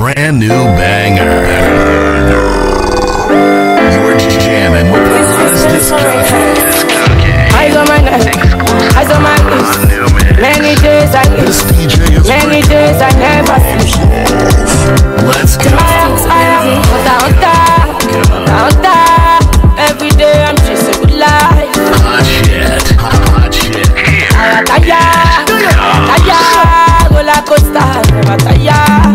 brand new banger. You're jamming with the hottest disc jockey. Eyes on my neck, eyes on my wrist. Many days I miss, many days I never see. Let's go. I am every day I'm chasing good life. Hot shit, hot shit. I am tired, roller coaster, never tired.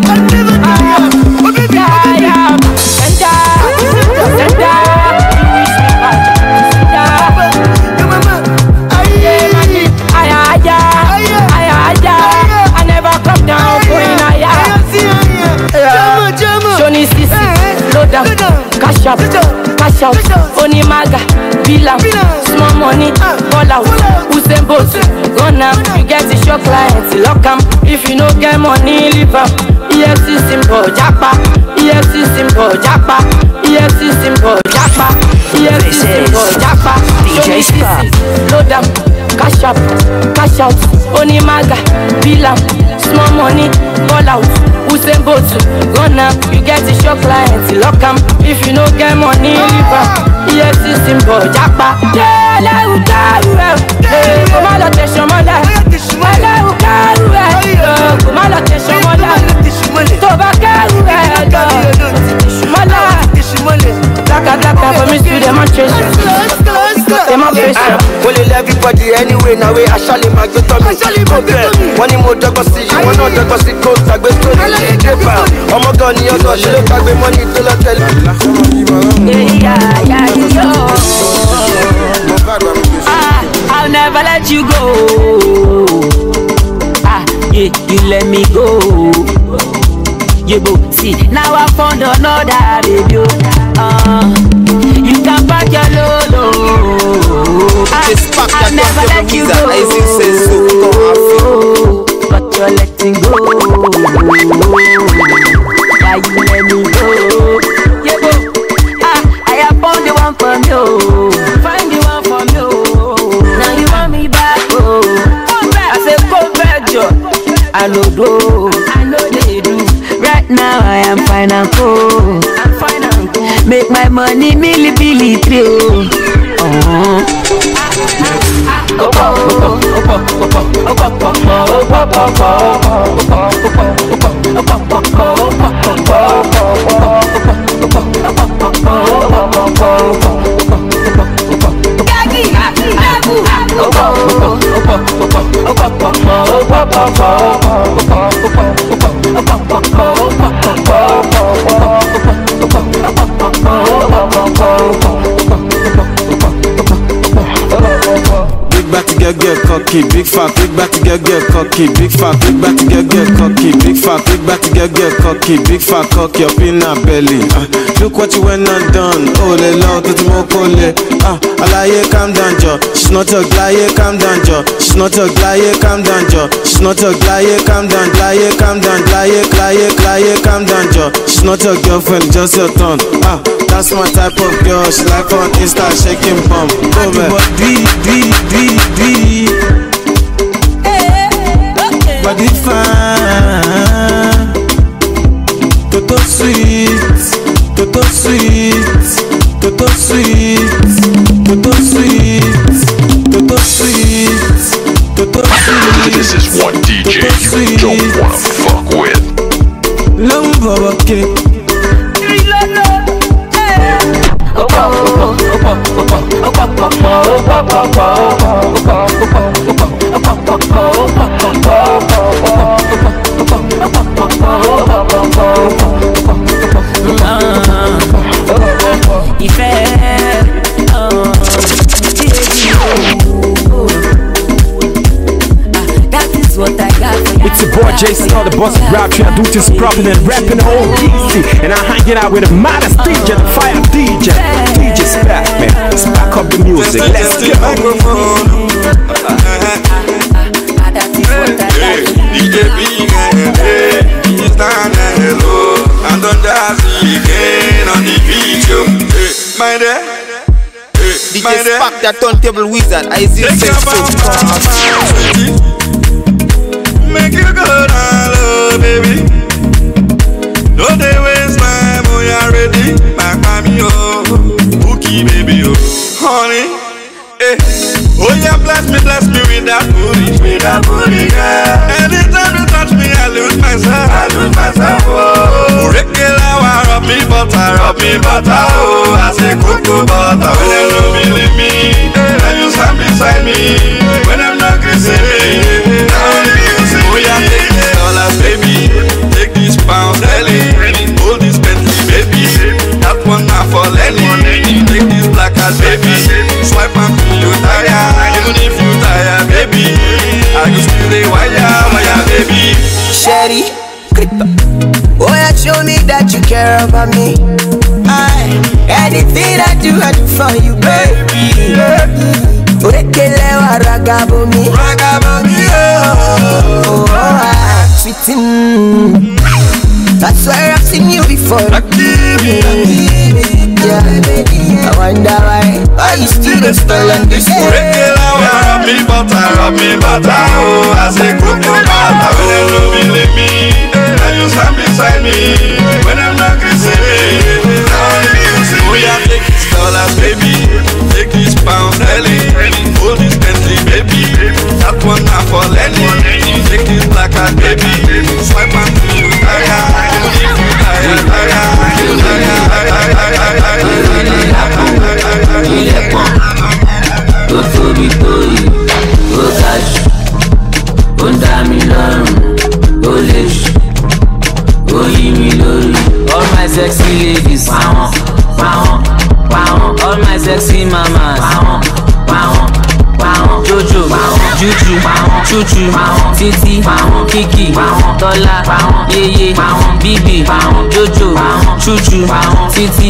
Cash out, Oni Maga, Bilam, small money, all out, Usain Bolt, run am, you get the shock clients, lock am, if you no get money, leave am, EFC symbol, Japa, EFC symbol, Japa, EFC symbol, Japa, EFC symbol, Japa, DJ Spa, load am, cash out, Oni Maga, Bilam, small money, all out, Usain Bolt, run am, you get the shock clients, lock am, if you no get money, leave am, EFC symbol, Japa. Yeah, let you carry come on, let you mother. Let you carry come on, let you mother. Toba carry Blacka for me to demonstration. Well, everybody anyway, now I shall my good time. One more dog see you, one other dog see coat, I go to the I'm a gun, you're not sure I get money to the I'll never let you go. Yeah, you let me go. You go see, now I found another baby. You can back your lolo. I'll never let you go. But you're letting go. Why you let me go? You go. I have found the one from you. Find the one from you. Now you want me back, oh. I said go back, Joe. I know do. I know they do. Right now I am fine and cool. I'm fine and cool. Make my money milli through. Big back to get cocky, big fat, big back to get cocky, big fat, big back to get cocky, big fat, big back to get cocky, big fat cocky up in her belly. Look what you went and done. Oh, le lord, to the mokole. Alaye, calm down, Joe. She's not a glaye, calm down, Joe. She's not a glaye, calm down, Joe. She's not a glaye, calm down, glaye, calm down, glaye, calm down, Joe. She's not a girlfriend, just your turn. That's my type of girl. She like on Insta shaking bum. Go back. Body fine, Toto sweet, Toto sweet, Toto sweet, Toto sweet, Toto sweet, Toto sweet. This is one DJ you don't wanna fuck with. Lumbo cake. It's your boy Jason, all the boss of rap. I do this proper and rapping all easy. And I'm hanging out with the maddest DJ, the fire DJ. DJ Spack, man. Spack up the music. Let's go. DJ Big, he's down hello. And on Jazzy again on the video. My day. DJ Spack, that turntable wizard. I see say make you go down low, baby. No lady, my mommy, oh, Bookie baby, oh, honey, eh. Oh yeah, bless me with that booty, girl. Anytime you touch me, I lose myself, oh. Rekela, rub me butter, oh. I say cocoa butter, when you don't believe me, then you stand beside me. When I'm not kissing me, oh yeah, take these dollars, baby, take these pounds, Ellie, hold this Bentley, baby. That one not for Lenny. Take this black card, baby, swipe and feel you tired. Even if you tired, baby, I can still the wire, baby. Sherry, oh yeah, show me that you care about me. Anything I do for you, baby. Rekelewa ragabomi, oh, sweetin'. That's why I've seen you before. Yeah, I wonder why you still don't style on this. Rub me butter, oh. I say cocoa butter, when you don't believe me, then you stand beside me. When I'm not kissing me, oh yeah, take these dollars, baby, take these pounds, Ellie, hold this Bentley, baby. That one not for Lenny. Take this black card, baby, swipe and feel you tired. Ó tóbi tó yìí, ó ga jù, ó ń dá mi lọ́rùn, ó lè jù, ó yí mi lórí. All my sexy ladies, all my sexy mamas, Jojo, Juju, Chuchu, Titi, Kiki, Tola, Yeye, Bibi, Jojo, Chuchu, Titi,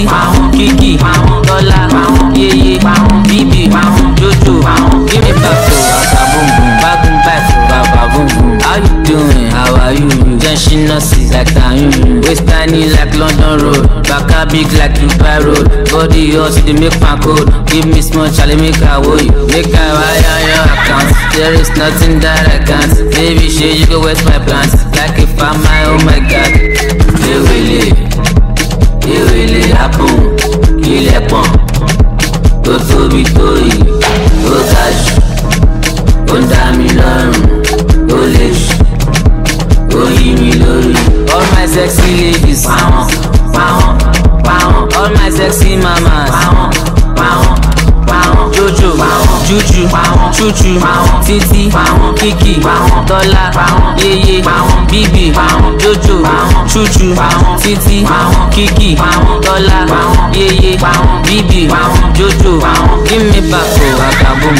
Kiki, Tola, Yeye, Bibi, Jojo. Give me back boom, back boom. How you doing? How are you? Tension nurses like Tayin, waist tiny like London Road, back big like Dubai Road, body hot they make my code. Give me small Charlie, make I woe you, make I wire your account. There is nothing that I can't. Baby, shit, you go waste my plans. Like if I'm my, oh my God. It really happen. Kill a pump. Go to be toy. Go cash. Go down me long. Go lish. Go give me lorry. All my sexy ladies. All my sexy mamas. Jojo, Juju, Chuchu, Titi, Kiki, Tola, Yeye, Bibi, Jojo, Chuchu, Titi, Kiki, Tola, Yeye, Bibi, Jojo. Give me back boom,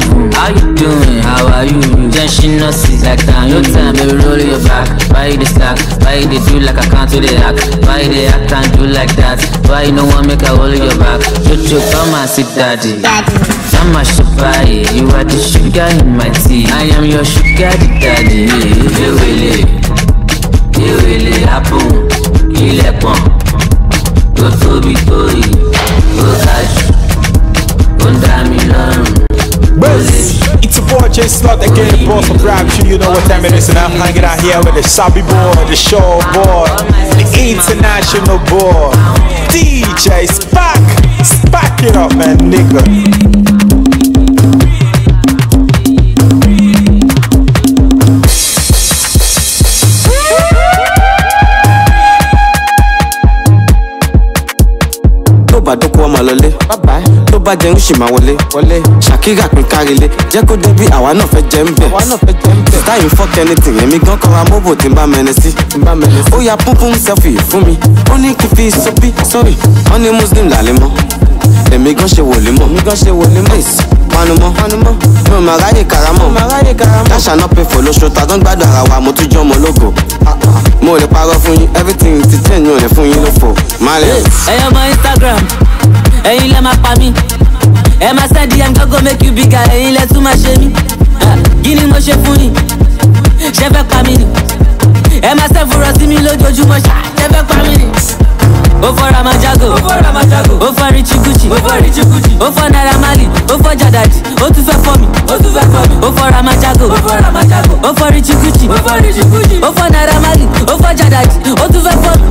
boom. How you doing? How are you? Tension nurses like that. No time, baby, roll your back. Why you the slack? Why you do like I can't do the act? Why you the act and do like that? Why you no one make a hold your back? Jojo, come and sit daddy. I'm a sugar, you are the sugar in my tea. I am your sugar daddy. You really happen. Kill a pump. Go to be toy. Go cash. Go down me long. It's a boy J Slot again, boss of rap. You know what time it is, and I'm hanging out here with the Sabi boy, the show boy, the international boy, DJ Spack. Spack it up, man, nigga. Dókòó ọmọ lọlé tó bá jẹun ṣì máa wọlé Shakira pín kárílé jẹ́ kó débi àwa náà fẹ́ jẹ́ ń bẹ̀ táyì fuck anything èmi gan kọ́ra mọ́bò tí ń bá mẹ́ni sí ó ya púnpún selfie fún mi ó ní kí fi sọ́bí sorry wọ́n ní muslim làlẹ́ mọ́ èmi gan ṣe wòlé mọ́ panumọ́ mi ò máa ráyè karamọ́ dáṣà náà pé fò lóṣù tá tán gbádùn ara wa mo tún jọ́ ọmọ ológo mo lè parọ́ fún yín everything ti change mi ò lè fún yín lófo máa lè. ẹyọ mọ Instagram ẹ̀yin lẹ máa pa mí ẹ máa send DM go make you bigger ẹ̀yin lẹ tún máa ṣe mí kí ni mo ṣe fún yín ṣe fẹ́ pa mí ni ẹ máa ṣe fúnra sí mi lójoojúmọ́ ṣe fẹ́ pa mí ni. Ó fọ́ Ramajago, ó fọ́ Richie Gucci, ó fọ́ Naira Marley, ó fọ́ Jadadi, ó tún fẹ́ fọ́ mi, ó fọ́ Ramajago, ó fọ́ Richie Gucci, ó fọ́ Naira Marley, ó fọ́ Jadadi, ó tún fẹ́ fọ́ mi.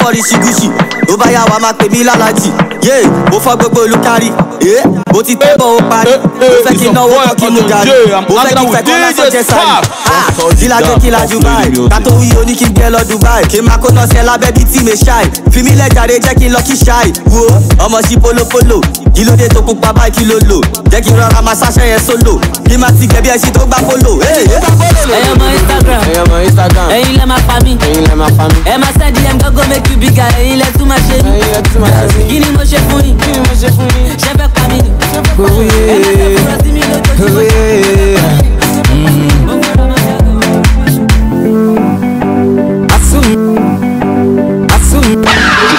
fọ́ rí ṣígúṣì tó bá yà wá máa pè mí lálàjì yé mo fọ́ gbogbo olùkárí mo ti tẹ́ bọ̀ ó parí mo fẹ́ kí n náwó kan kí n mú gàrí mo fẹ́ kí n fẹ́ kọ́ lásán jẹ sáré ìlàjọ kí la Dubai kátó wí oní kí n gbé lọ Dubai kí n máa kó náà sí ẹ lábẹ́ bíi tí mi ṣáì fi mí lẹ́jàre jẹ́ kí n lọ kí ṣáì wo ọmọ sí polopolo kí ló dé tó pupa báyìí kí ló lò jẹ́ kí n rọra máa ṣáṣẹ́ yẹn sólò kí n máa ti gẹ̀bí ẹṣin tó gbá polo. ẹyọ mọ Instagram ẹyin lẹ máa pa mí ẹ máa send DM gogo make you bigger ẹyin lẹ tún máa ṣe mí kí ni mo ṣe fún yín ṣe fẹ́ pa mí ni ẹ máa ṣe fúnra sí mi lójoojúmọ́.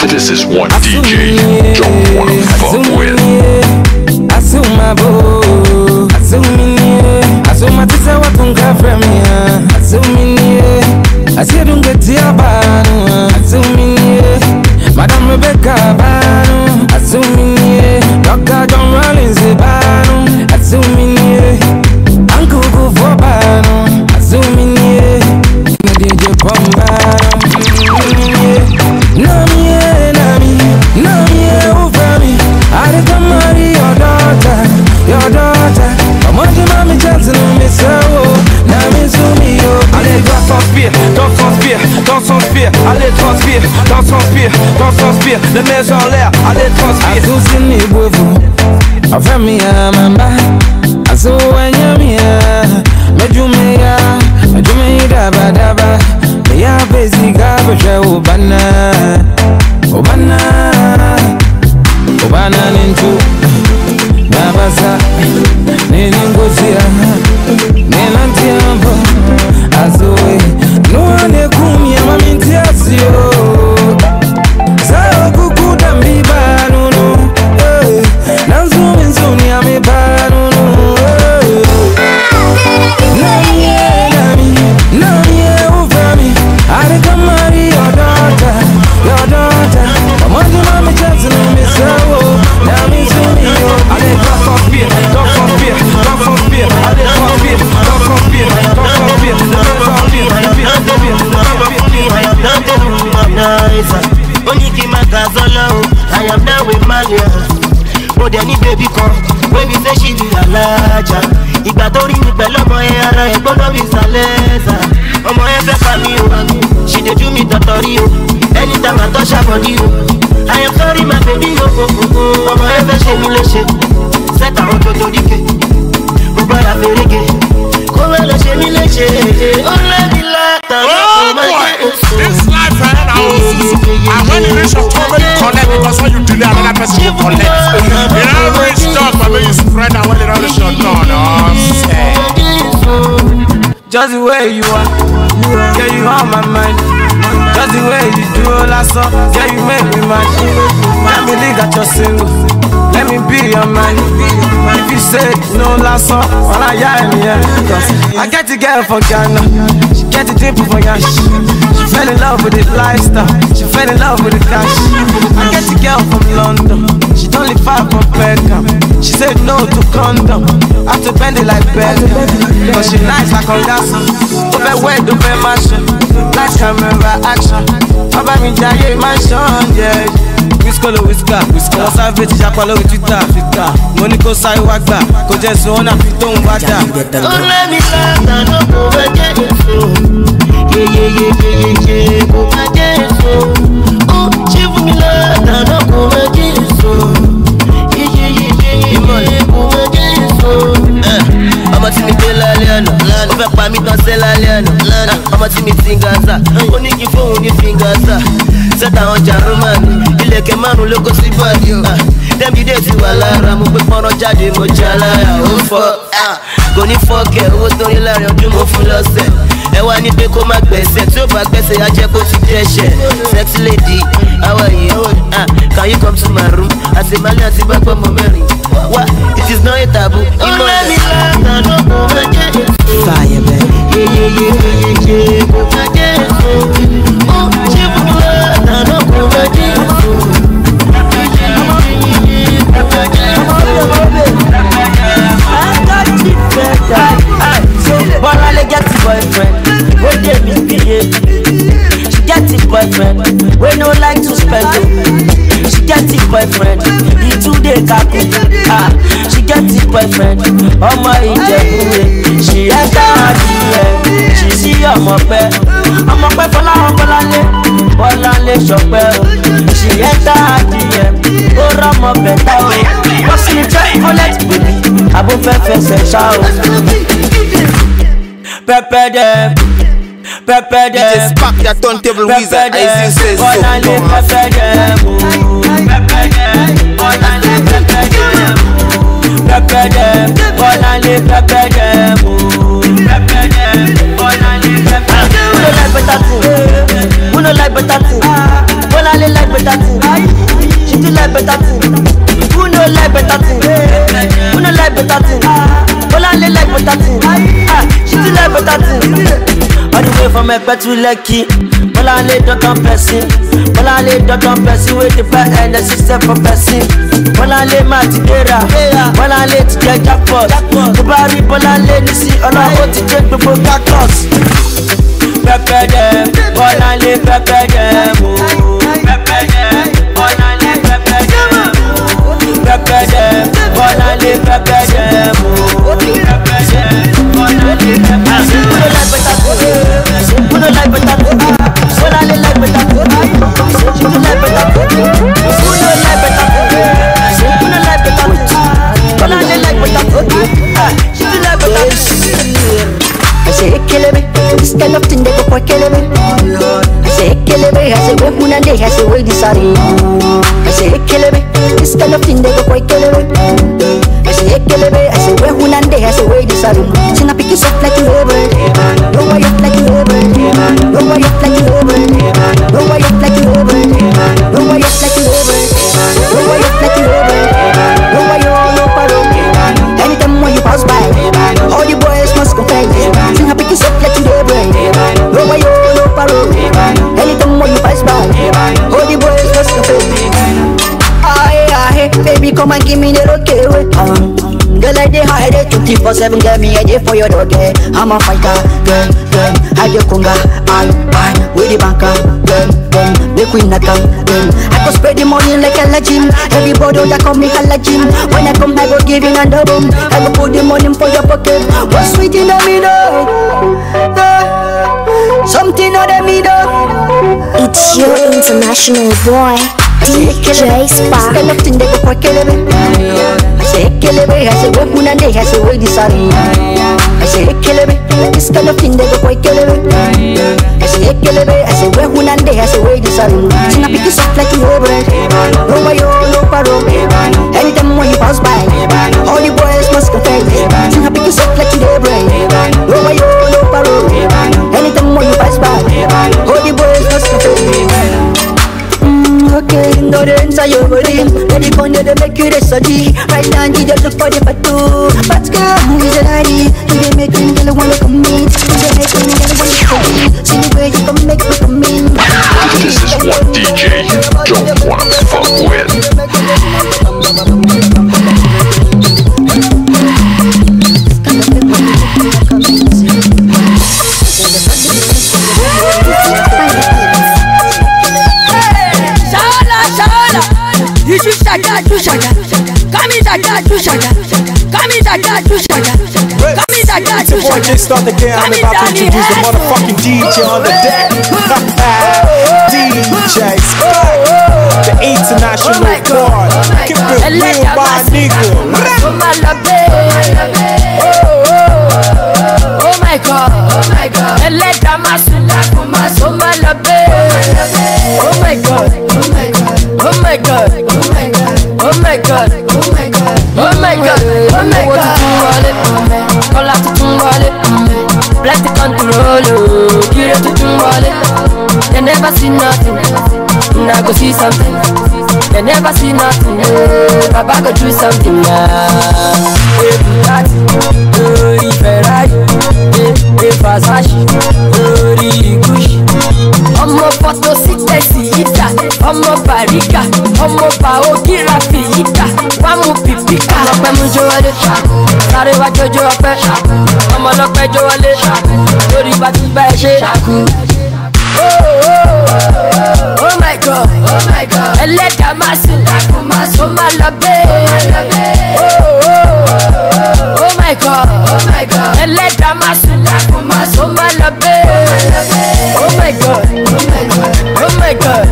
This is one DJ you don't wanna fuck with. Asuma tisa watunga from ya Asumini Asirunga tia banu Asumini Madam Rebecca banu Asumini Dr. John Rollins banu Asumini Uncle Gufo banu Asumini DJ Pombanu Nami over me I can marry your daughter I'm watching mommy Johnson on me so now me so me yo allez dans son spire allez dans son spire les mains en l'air allez transpire Asusini bovu afamia mamba asuwanyamia mejumeya daba ya basiga bja obana nintu nabasa niningozia nenantiambo azoe nuane kumia mamintiasio sao kukuda mbibanunu nanzuminzuni amebanunu namie uvami arikamari your daughter amandi mami chazinumesao namisumio ale dans son spire I am down with Malia. Mo dẹ̀ ní baby kan wey be say she be alaja. Ìgbà tó rí mi pẹ̀lú ọmọ yẹn ara ẹ̀ gbọ́dọ̀ bí sàlẹ́sà. Ọmọ yẹn fẹ́ pa mí o, she dey do me tọ̀tọ̀rí o. Anytime I touch her body o, I am sorry my baby o. Ọmọ yẹn fẹ́ ṣe mí léṣe, sẹ́tà àwọn tó torí ke. Mo gbọ́dọ̀ fèrègé, kó má lọ ṣe mí léṣe. Ó lẹ́bi látàn lọ́kùnrin máa ń ṣe oṣù. This life right now, and when you reach your top, when you collect, because when you delay, another person will collect. You don't reach top, but when you spread and when you don't reach your just the way you are, yeah, you on my mind. Just the way you do all that stuff, yeah, you make me mad. Let me think that you're single, let me be your man. If you say no last song, all I yeah. I get the girl from Ghana, she get the dimple for Yash. She fell in love with the lifestyle, she fell in love with the cash. I get the girl from London, she don't live far from Beckham. She said no to condom, I have to bend it like Beckham. Cause she nice like Ongasso, over wet, over mansion, like camera action. Baba mi jaye mansion, yeah. Whisker, wọ́n sáfẹ́ ti ṣapá lórí Twitter. Mo ní kó sáré wá gbà, kó jẹ́ sùn ọ́nà fi tóun wá dà. Ó lẹ́mi látàn ló kò fẹ́ jẹ́ èso, yeyeyeyeye kò fẹ́ jẹ́ èso. Ó ṣí fún mi látàn ló kò fẹ́ jẹ́ èso, yeyeyeyeye kò fẹ́ jẹ́ èso. Ọmọ tí mi gbé lálẹ́ àná, ó fẹ́ pa mí tán sẹ́ lálẹ́ àná. Ọmọ tí mi ti ń gaza, ó ní kí fóun ní fi ń gaza. Sẹ́tà ọjà Romani, ilẹ̀kẹ̀ márùn-ún ló kó sí bọ́ọ̀dì o. Dẹ́bi dé ti wà lára, mo gbé pọ́nrán jáde, mo jẹ́ aláya, ó fọ́. Kò ní fọ́ọ̀kẹ́, owó tó ní láàrin ọdún mo fún lọ́sẹ̀. Ẹ wá ní pé kó má gbẹ̀sẹ̀, tí ó bá gbẹ̀sẹ̀ á jẹ́ kó ti dẹ́ṣẹ̀. Sexy lady, how are you? Can you come to my room? Àti Mali àti Bágbọ́ mọ mẹ́rin. Wá, it is not a taboo. Ó lẹ́mi látàn ló kò fẹ́ jẹ́ èso. Fire baby. Yeyeyeyeye kò fẹ́ jẹ́ èso. Ó ṣe fún mi látàn ló kò fẹ́ jẹ́ èso. Borale get boyfriend, we dey misbehave. She get a boyfriend, we no like boyfriend. He today kaku. She get the boyfriend. Ọmọ Ìjẹ̀bú. She enter her DM. She see ọmọ pẹ́ Bọ́láńlé Ṣọpẹ́ o. She enter her DM. Ó rọ́mọ bẹ̀tà o. Wọ́n sì ní fẹ́ bullet baby. Àbó fẹ́ fẹsẹ̀ ṣá o. Pepper them. Just pack that turntable wizard, as you say so. Bọ́láńlé pepper them o. Bọ́láńlé pepper them o. Pepper them. Bọ́láńlé pepper them o. Pepper them. Bọ́láńlé pepper them. Who no like better thing? Bọ́láńlé like better thing. She do like better thing. Who no like better thing? Who no like better thing? Bọ́láńlé like better thing. She do like better thing. All the way from Ekpe to Lekki. Bọ́láńlé dọ́kan person. Bọ́láńlé dọ́kan person with the fat and the system for person. Bọ́láńlé máa ti dẹ́ra. Bọ́láńlé ti jẹ jackpot. Tó bá rí Bọ́láńlé ní sí ọlọ́wọ́ ti jẹ gbogbo cactus. Pepper them, Bọ́láńlé pepper them o. Pepper them, Bọ́láńlé pepper them o. Pepper them, Bọ́láńlé pepper them o. Pepper them, Bọ́láńlé pepper them o. Who no like better thing? Bọ́láńlé like better thing. She do like better thing. Who no like better thing? Who no like better thing? Bọ́láńlé like better thing. She do like better thing. I say kill me, this kind of thing they go for kill me. I say kill me, I say wait one day, I say wait this sorry. I say kill me, this kind of thing they go for kill me. I say kill me, I say wait one day, I say wait this sorry. She na pick it up like you over, no why up like you over, no why up like you over, no why up like you over, no why up like you over, no why up like you over, no why you all no problem. Anytime when you pass by, all the boys must confess. Sing a pick it up like you over, no why you all no problem. Anytime when you pass by, all the boys must confess. Aye, baby, come and give me the okay way. Girl, I dey hide it 24/7, get me a day for your dog. I'm a fighter, girl. I dey conga, I with the banker, girl. The queen that come, I go spread the money like a legend. Everybody that come me a legend. When I come, I go give you a double. I go put the money for your pocket. What's sweet in the middle? Something on the middle. It's your international boy, DJ Spark. I say kill me, I say wait one day, I say wait this sorry. I say kill me, this kind of thing they go quite kill me. I say kill me, I say wait one day, I say wait this sorry. She na pick it up like you over, no why you all no paro. Anytime when you pass by, all the boys must confess. She na pick it up like you over, no why you all no paro. Anytime when you pass by, all the boys must confess. Okay, no the answer your body. Let the corner they make you the surgery. Right now, you just look for the photo. But girl, who is a lady? You they make me girl wanna come in. You they make me girl wanna come in. See the way you can make me come in. This is what DJ you don't wanna fuck with. Before I just start the game, I'm about to introduce the motherfucking DJ on the deck. DJ Spark, the international boy. Keep it real, my nigga. Oh my God, oh my God. Let the masula come as oh my love. Oh my God, oh my God, oh my God, oh my God, oh my God, oh my God, oh my God, oh my God. Call out to Tumbale, black the control, curious to Tumbale. They never see nothing, now go see something. They never see nothing, Baba go do something now. Bugatti, Ferrari, Versace, Gucci. Ọmọ photo sí tẹ̀sí yíta, ọmọ bàríkà, ọmọ bàógìràfì yíta, wá mú pìpìkà. Ọlọ́pẹ́ mú jó wọlé, sáré wá jójó ọpẹ́, ọmọ ọlọ́pẹ́ jó wọlé, lórí bá ti bá ẹ ṣe. Oh my God, ẹlẹ́dàá máa sùn, ó máa lọ bẹ́ẹ̀. Oh my God, ẹlẹ́dàá máa sùn, ó máa lọ bẹ́ẹ̀. Oh my God, oh my God,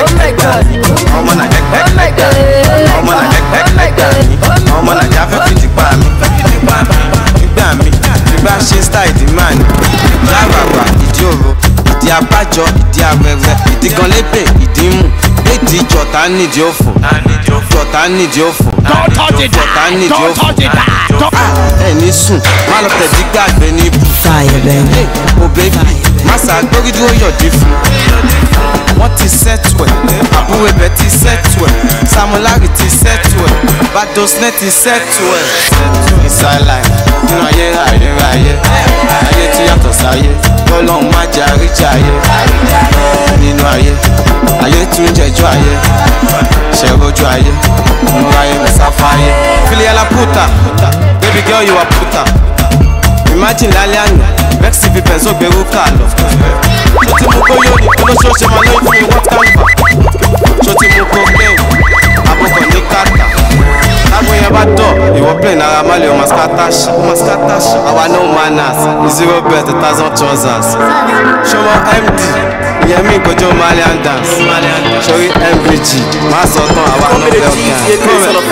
oh my God, oh my God, ọmọ nàìjíríà fẹ́ fi tipa mi nígbà ṣe style ìdí máa ní ìdí àràrà ìdí òro ìdí abájọ ìdí arẹrẹ ìdí gan lébè ìdí mú ìdí jọ̀tá nídìí òfò jọ̀tá nídìí òfò jọ̀tá nídìí òfò ẹni sùn má lọ tẹ̀dí gbàgbé ní ibù o bébì má ṣàgbórí dúró yọ̀dí fún wọ́n ti sẹ́tù ẹ̀ àbúrò ẹ̀bẹ̀ ti sẹ́tù ẹ̀ Samolari ti sẹ́tù ẹ̀ Badosnet ti sẹ́tù ẹ̀ ìsàlàyé nínú ayé tí yàtọ̀ sáyé lọ́lọ́run má jẹ́ àríjàyé nínú ayé tún jẹjọ́ ayé ṣẹ̀rọ̀jú ayé nínú ayé mẹ́sàfáyé filiya la puta baby girl you are puta imagine lálẹ́ àná vex fi pẹ̀sọ́ gbèrú kà lọ ṣó ti mú kóyó ní olóṣooṣe máa lóyún fún mi what canva ṣó ti mú cocaine àbúkọ̀ ní kàtà lágbo yẹn bá dọ̀ ìwọ plane náírà má lè ọmọ skatash àwa no manners 0 bet 1,000 trousers ṣọmọ md ìyẹn mi kojú malian dance sórí mvg má sọ tán àwa no bell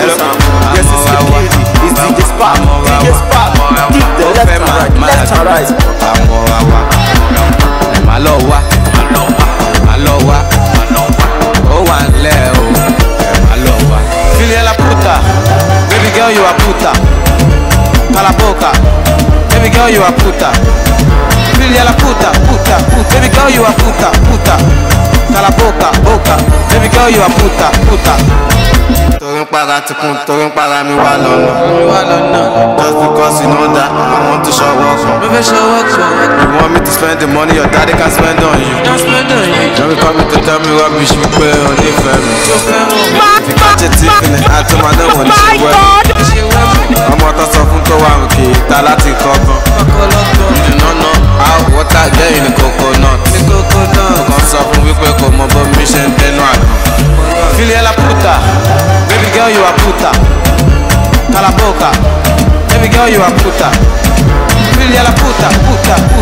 Filia la puta, baby girl you a puta. Cala boca, baby girl you a puta. Filia la puta, baby girl you a puta. Cala boca, baby girl you a puta. Torí ń para tikun, torí ń para mi wá lọ́nà. Just because you know that I want to show up. You want me to spend the money your daddy can spend on you. Don't be coming to tell me rubbish you pay on the family. If you catch a thief in the act, man, don't want to ṣe wẹ́ẹ̀mù. Ọmọ tó sọ fún tó wà òkè ìta láti kọ́gbọ́n. You do not know how water get in the coconut. Kan sọ fún wípé kò mọ bó mi ṣe ń tẹnu àgbọn. Filia la puta, baby girl you a puta. Cala boca, baby girl you a puta. Filia la puta,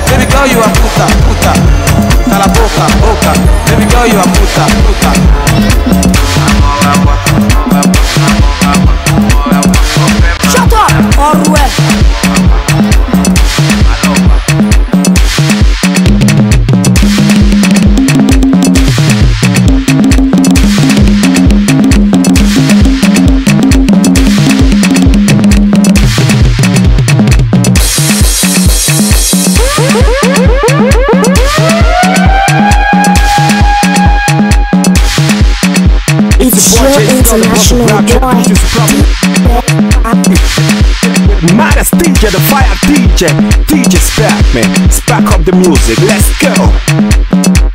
baby girl you a puta. Cala boca, baby girl you a puta. Shut up, Orwell. International boy. Maddest DJ, the fire DJ Spack, man. Spack up the music, let's go.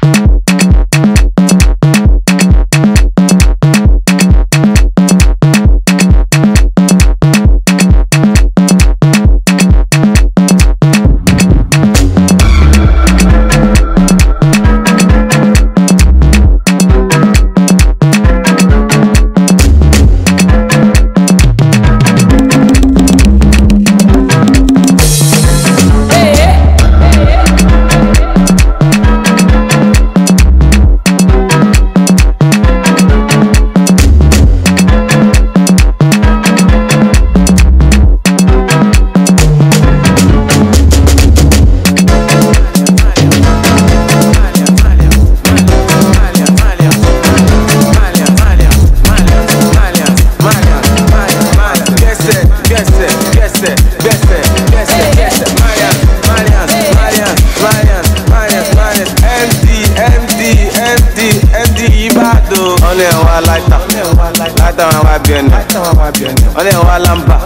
Ọlẹ́ wa lamba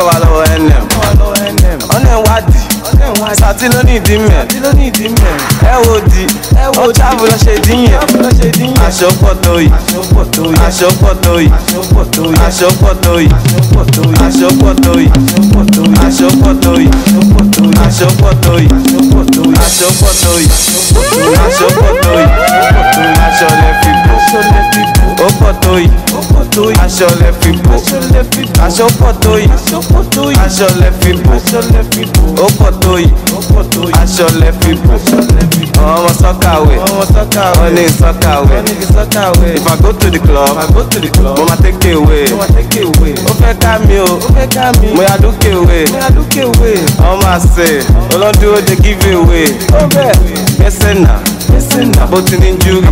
wa lọ́wọ́ NM. Ọlẹ́ wa di sàtí ló ní ìdí mẹ́. Ẹ wo di ó tábù lọ ṣe díyẹn. Aṣọ pọ̀ tó yìí, aṣọ pọ̀ tó yìí, aṣọ pọ̀ tó yìí, aṣọ pọ̀ tó yìí, aṣọ pọ̀ tó yìí, aṣọ pọ̀ tó yìí, aṣọ pọ̀ tó yìí, aṣọ pọ̀ tó yìí, aṣọ pọ̀ tó yìí. aṣọ lẹ fi bò, ó pọ̀ tó yìí, aṣọ lẹ fi bò, aṣọ pọ̀ tó yìí, aṣọ lẹ fi bò, ó pọ̀ tó yìí, aṣọ lẹ fi bò. Ọmọ sọ́kàwé, wọ́n ní sọ́kàwé. If I go to the club, mo ma take away. Ó fẹ́ ká mi o, mo yà dúkè away. Ọmọ àṣẹ, olóńdúró dey give away. Gbẹ́sẹ̀ náà, àpótí ní júwì.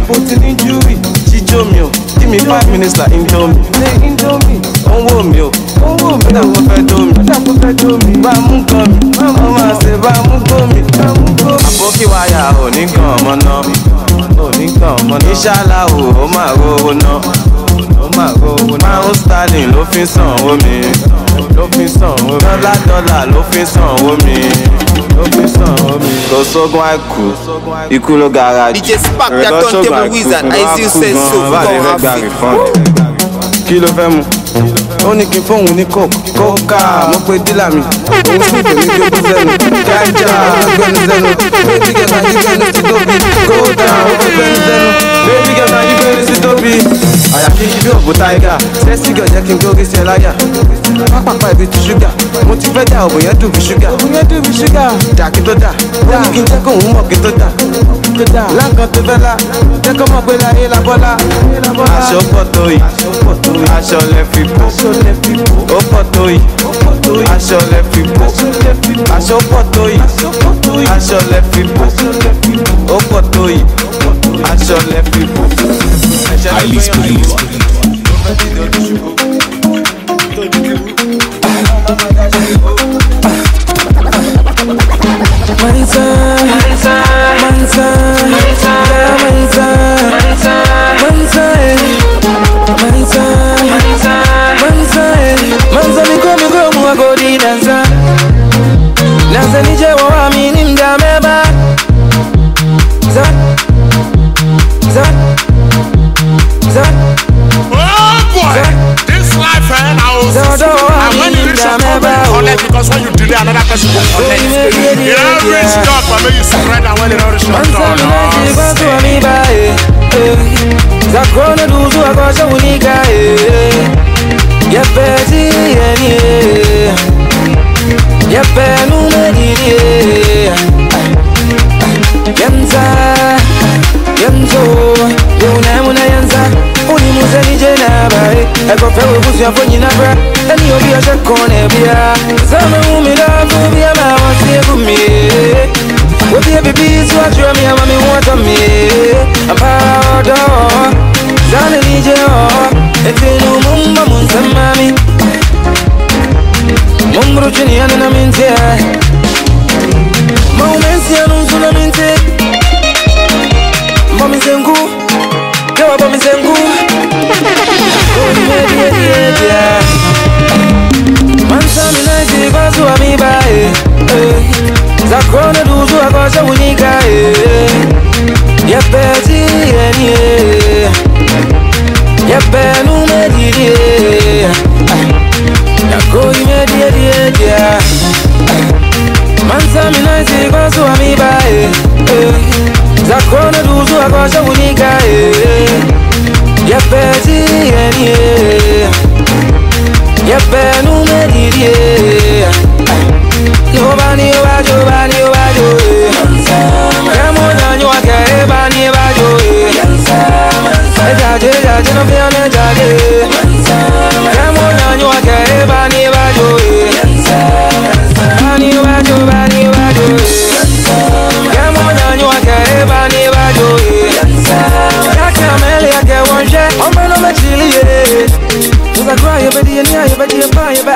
Jíjó mi o, give me 5 minutes like Indomie. Ó ń wò mí o, ó dà kó fẹ́ dó mi. Bá mú gan mi, ọmọ àṣẹ bá mú gbó mi. Àbókí wáyà ò ní gan ọmọ náà. Ìṣàlá o, ó máa rówó náà. Pound sterling ló fi sanwó mi. Dọ́là ló fi sanwó mi. Kò sógun àìkú, ikú ló gara jù. DJ Spark, your turntable wizard, I see you say so, we gon' have it. Kí ló fẹ́ mu? Ó ní kí n fóun ní kókà, mo pe dílà mi. Òun sì tèmi gbé kó sẹ́nu. Jájá gbẹ́nu sẹ́nu. Baby girl, now you gbẹ́nu sí tóbi. Go down, ó fẹ́ gbẹ́nu sẹ́nu. Baby girl, now you gbẹ́nu sí tóbi. Àyà kí n bí òbò táyà. Sẹ́sì gàn jẹ́ kí n gbórí sí ẹ láyà. Pápápá ibi ti ṣúgà. Mo ti fẹ́ dà òbò yẹn dùn bí ṣúgà. Dà kí tó dà. Ó ní kí n jẹ́ kóun mọ̀ kí tó dà. Láǹkan tó fẹ́ la. Jẹ́ kó mọ̀ pé láyé la bọ́lá. Aṣọ pọ̀ tó yìí. Aṣọ lẹ fi bò, ó pọ̀ tó yìí, aṣọ lẹ fi bò, aṣọ pọ̀ tó yìí, aṣọ lẹ fi bò, ó pọ̀ tó yìí, aṣọ lẹ fi bò. Manza mikomu wagodi danza nije wawamini mdameba Oh boy, this life and when you reach a problem, connect because when you delay another person will connect. You don't reach God, but when you spread and when you don't reach God, Zakona duzu akosha unika Yepeti yeni Yepenu mediri Yenza Yenzo Yunamuna yenza Uni museni jenaba Eko fewe kusi ya fonyi nabra Eni obi ya shakone bia Zama umidafu bia mawasi kumi Wobi ya bibisu wachua mi ama mi wata mi Ampado Zane nije o Efinu mumba munsamami Mumbru chini ya nina minti Maumensi ya nusuna minti Mami zengu Kewa mami zengu Kodi medie Mansami naisi kwa suwa mibae Zakona duzu akosha unika Yepeti yeni Yepenu mediri Yako imediri Mansami naisi kwa suwa mibae Zakona duzu akosha unika Yepeti yeni Yepenu mediri Yobani obajo Kemo nyanyo wake bani obajo Ejaje no fiame jaje Kemo nyanyo wake bani obajo Bani obajo Kemo nyanyo wake bani obajo Yake amele yake wonje Omeno mechili ye Uza kwa yebedi ye niya yebedi ye ba yebe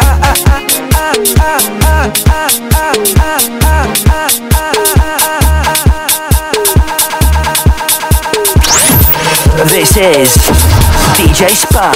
This is DJ Spark.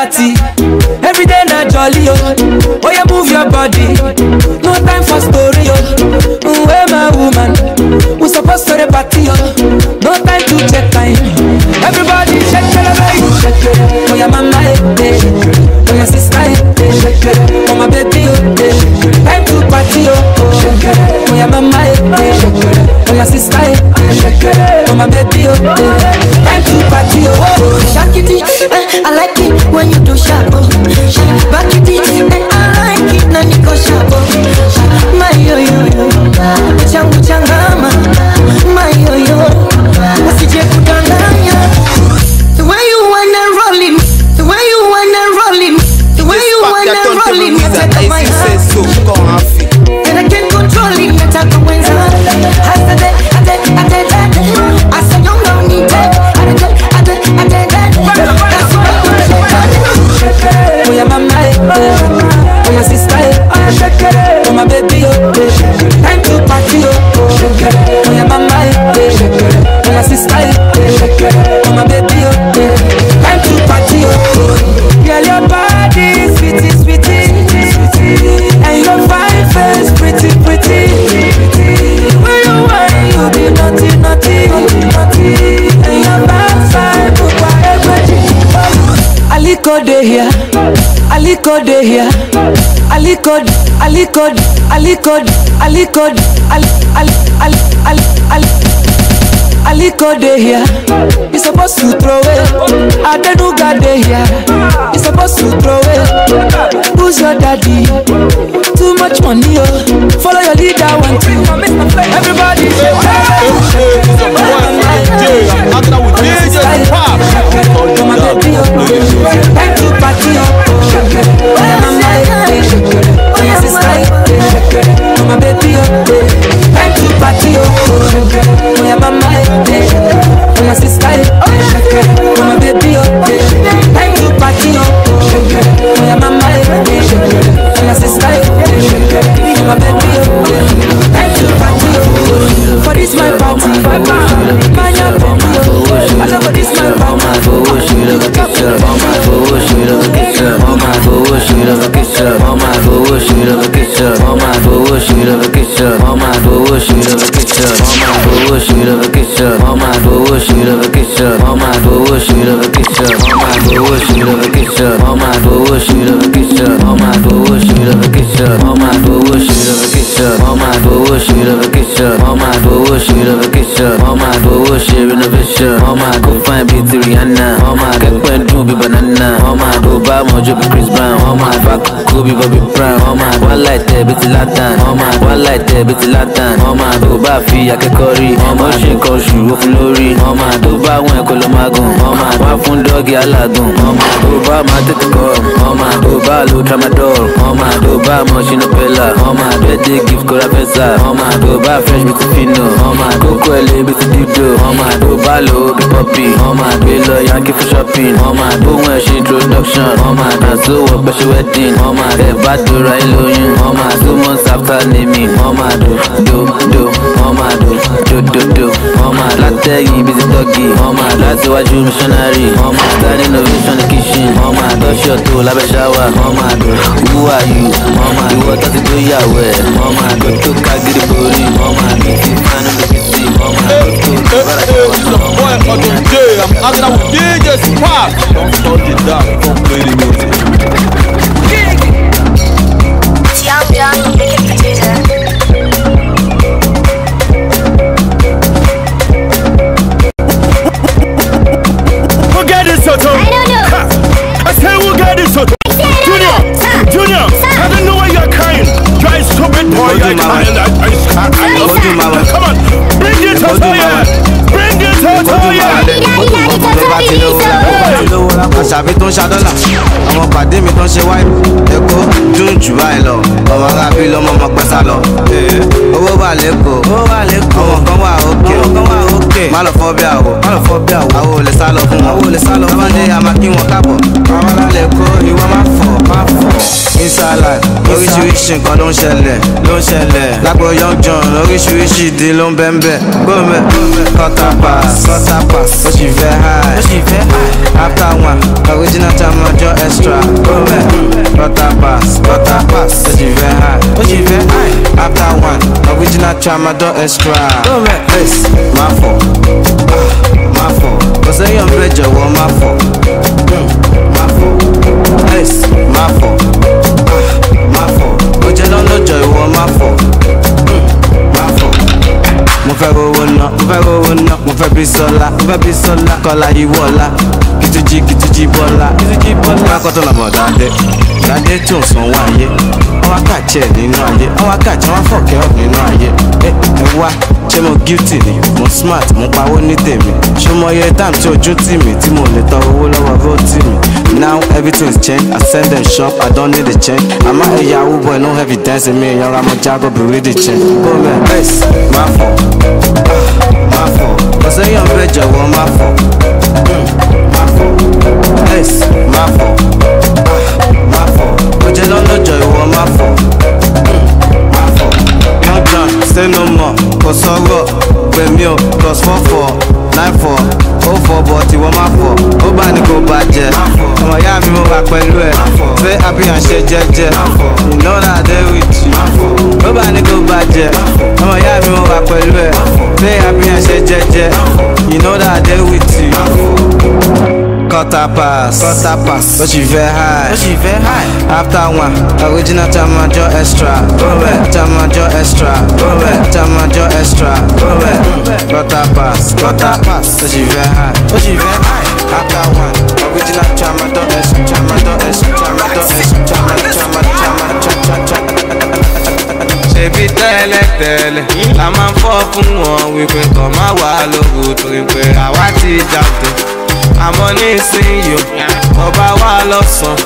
party. Every day na jolly, oh. Oh, yeah, move your body. No time for story, oh. Where my woman? We supposed to the party, oh. No time to check time. Everybody shake it, baby. Shake it. Oh, yeah, mama, oh, my sister, shake it. Oh, my baby, time to party, oh. Shake it. Oh, yeah, mama, oh, my sister, shake it. Oh, my baby, time to party, oh. Shake it, I like it when you do sharp, oh. Back it, I like it, na niko sharp, oh. My yo yo yo, changu changama. My yo yo, usije kudanganya. The way you wanna roll it, the way you wanna roll it, the way you wanna roll it, nataka my heart. And I can't control it, nataka mwenza. Ate, asa nyonga unite. Oh yeah, mama, oh my sister, oh my baby, time to party, oh yeah, mama, oh my sister, oh my baby, time to party, girl, your body sweetie, sweetie, and your fine face pretty, pretty. When you want, you be naughty, naughty, naughty, and your backside, Aliko de here, Aliko de here, Aliko, Aliko, Aliko, Aliko, Aliko de here. You supposed to throw it. Adenuga de here. You supposed to throw it. Who's your daddy? Too much money, oh. Follow your leader, one two. Everybody, time to party, my baby, time to party, my mama, my sister, my baby, time to party, my mama, my sister, my baby, time to party. For this my party, my I love this my Chris Brown, oh my fuck, Kobe Bobby Brown, oh my one light there, bitty Latin, oh my one light there, bitty Latin, oh my Duba fi akekori, oh my she call shoe of lorry, oh my Duba when Kolomagun, oh my one fun doggy alagun, oh my Duba my take come, oh my Duba lo tramadol, oh my Duba machine pella, oh my birthday gift corapesa, oh my Duba fresh bitty fino, oh my Coco ele bitty dido, oh my Duba lo be poppy, oh my Belo Yankee for shopping, oh my Duba she introduction, oh my so what but she wedding, oh my bad to right lóyún, oh my 2 months after naming, oh my do, oh my do, oh my latte busy doggy, oh my that's what you missionary, oh my standing ovation in the kitchen, oh my touch your toe like a shower, oh my do, who are you, oh my you want to do your way, oh my go to Kagiri Bori, oh my beauty fan on the PC, oh my boy on the day, I'm hanging out with DJ Spark, don't touch it down, don't play the music. Young, wicked producer. We'll get this Soto. I don't know. I say we'll get this Soto. Junior, I don't know why you're crying. Try stupid boy, you're crying. Come on, bring it Soto, yeah. Bring it Soto, yeah. Àṣàbí tó ń ṣàdọ́là, àwọn pàdé mi tó ń ṣe wáìpù, Èkó dùn jù báyìí lọ, ọmọ arábí lọ́mọ ọmọ pẹ́sà lọ. Owó wà lẹ́kọ̀ọ́, ọmọ kan wà òkè, má má lọ fọ́ bí àwọ̀ àwọ̀ ò lè sá lọ fún wọn ọmọdé àmà kí wọn kábọ̀ àwọn alálẹ̀ kó ìwọ má fọ̀ inside oríṣiríṣi nǹkan ló ń ṣẹlẹ̀ lágbo young john oríṣiríṣi ìdí ló ń bẹ́ńbẹ́ gómẹ̀ quarter pass ó sì fẹ́ high after one original tamajo extra gómẹ̀ quarter pass ó sì fẹ́ high after one original tamajo extra gómẹ̀ face má fọ̀ kò sẹ́yìn ọ̀bẹ jọ̀wọ́ má fọ̀ face má fọ̀ ó jẹ́ lọ́lọ́jọ́ ìwọ má fọ̀ mo fẹ́ rówó ná mo fẹ́ bí sọ́lá kọ́lá ìwọ́lá kìtìjì bọ́lá lákọ́tọ̀ lọ́mọ dáadé tó ń sanwó ayé àwọn akáàtì ẹ̀ nínú ayé àwọn akáàtì wọn fọ̀kẹ́ ọ̀ nínú ayé ẹ wá ṣé mo guilty ni mo smart mo pawó ní tèmi ṣé mo yẹ time tí ojú tì mí tí mo lè tọrọ owó lọ́wọ́ vote mi now everything's changed I send them shop I don't need a change àmọ́ ẹ̀yà boy no evidence mi ìyanra mo jágọ̀ bèrè the change go man face má fọ̀ kò sẹ́yìn ọ̀bẹ jọ̀wọ́ má fọ̀ face má fọ̀ ó jẹ́ lọ́lọ́jọ́ ìwọ má fọ̀ young john say no more kò sọ̀rọ̀ gbẹ̀mí o plus 449404 but ìwọ má fọ̀ ó bá ní kò bàjẹ́ ọmọ ìyá mi mo wà pẹ̀lú ẹ̀ fẹ́ àbíyàn ṣe jẹ́jẹ́ you know that I dey with you ó bá ní kò bàjẹ́ ọmọ ìyá mi mo wà pẹ̀lú ẹ̀ fẹ́ àbíyàn ṣe jẹ́jẹ́ you know that I dey with you. Quarter pass ó sì fẹ́ high after one original tamajo extra tamajo extra quarter pass ó sì fẹ́ high after one original tamajo extra ṣebí tẹ́lẹ̀tẹ́lẹ̀ la máa ń fọ́ fún wọn wípé kàn má wà lóru torí pé àwa ti jáde àmọ́ nísìnyí ọba wa lọ́sàn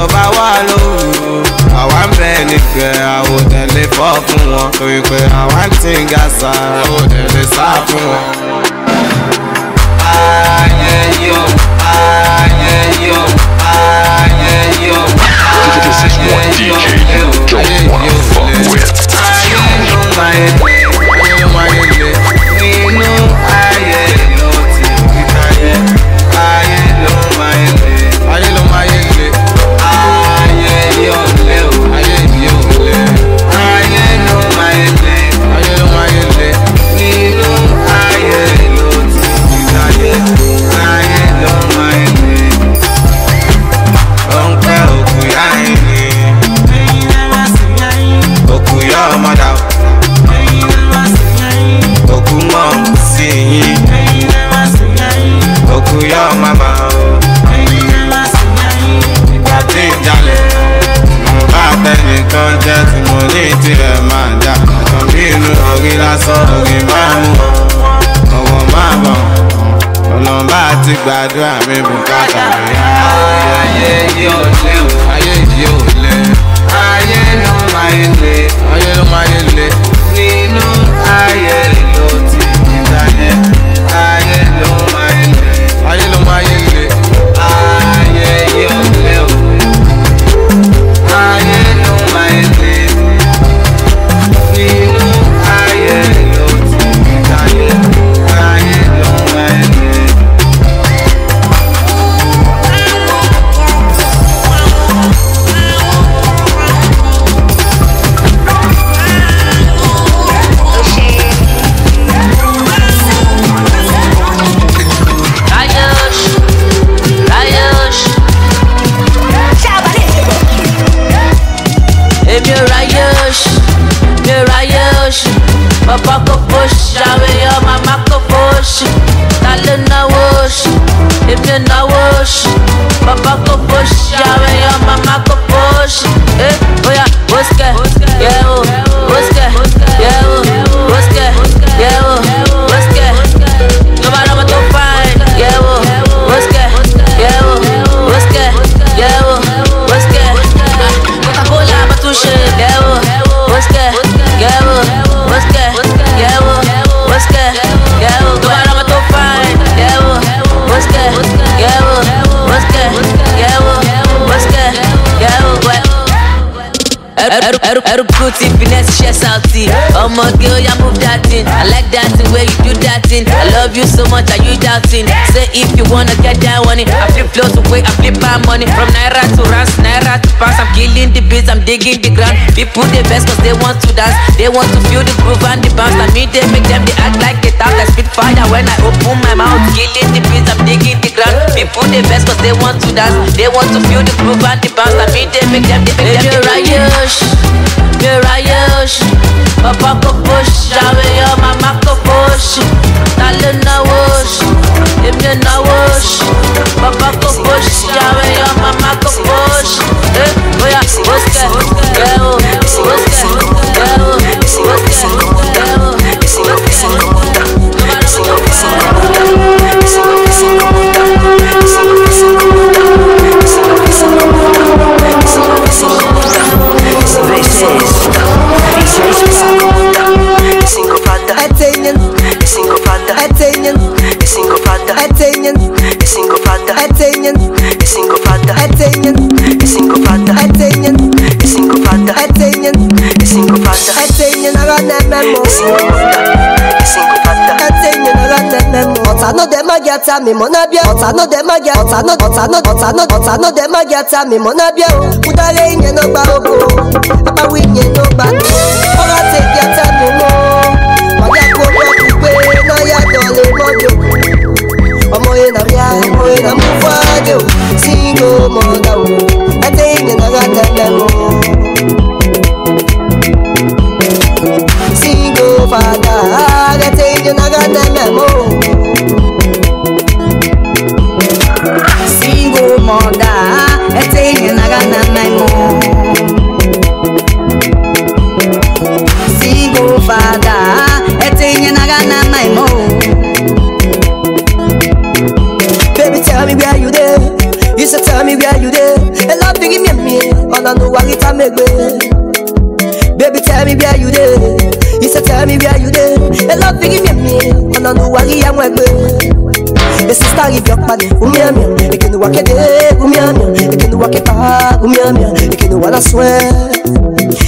ọba wa lóru àwa ń bẹ nífẹ̀ẹ́ àwọn tẹ̀lé fọ́ fún wọn torí pé àwa ń tí ń ga sa àwọn tẹ̀lé sá fún wọn. ayé yóò. This is one DJ you don't wanna fuck with. Gbàdúrà mi bùkátà mi. Ayé yóò lé o. Ayé yóò lé. Ayé ló máa yé lé. Ayé ló máa yé lé. Nínú ayé ló ti ìdáyé. Ayé ló máa yé lé. Ayé ló máa yé lé. Ayé yóò lé o. Ayé ló máa yé lé. Nínú ayé ló ti ìdáyé. Ayé ló máa yé lé. Erukuti, finesse, chest out tea. Oh my girl, you move that thing. I like that thing where you do that thing. I love you so much, are you doubting? Say if you wanna get down on it. I flip flows away, I flip my money. From Naira to Rans, Naira to Pounds. I'm killing the beats, I'm digging the ground. People they best cause they want to dance. They want to feel the groove and the bounce. I mean they make them, they act like it out. I spit fire when I open my mouth. Killing the beats, I'm digging the ground. People they best cause they want to dance. They want to feel the groove and the bounce. I mean they make them, they make them. Rayosh, Papa ko push, Jawe yo mama ko push. Tale na wash, Emye na wash. Papa ko push, Jawe yo mama ko push. Oya, woske, yeo, woske, yeo, me monabia, otano de magia, otano de magia, me monabia. Udale inye no ba oko, apa winye no ba. Ora take ya me mo, magia ko mo kupe na ya dole mojo. Omo ye na mufade, singo moda o. Ate inye na gata me mo. Singo fada, ate inye na gata me mo. Moda, etenye nagana naimo. Single father, etenye nagana naimo. Baby, tell me where you there. You said tell me where you there. And love to give me, all I know what it's a me. Baby, tell me where you there. You said tell me where you there. And love to give me, all I know what it's a me. The sister give your body, umiamia. You can do what you do, umiamia. You can do what you pa, umiamia. You can do what I swear.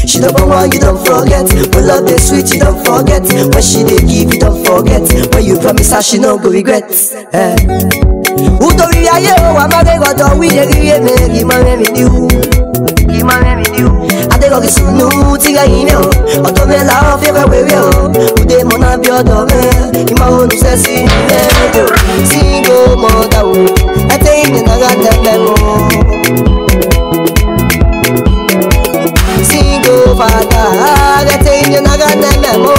She don't want you, don't forget. When love is sweet, you don't forget. When she dey give, you don't forget. When you promise her, she no go regret. Udo riaye o, amare godo we dey riye me, gimane mi diu. Ade go kisunu tiga ime o, oto me la o fere wewe o. Ude mona bi odo me, ima o nu se si me do. Single mother o, ete ine na ga tebe mo. Single father, ete ine na ga tebe mo.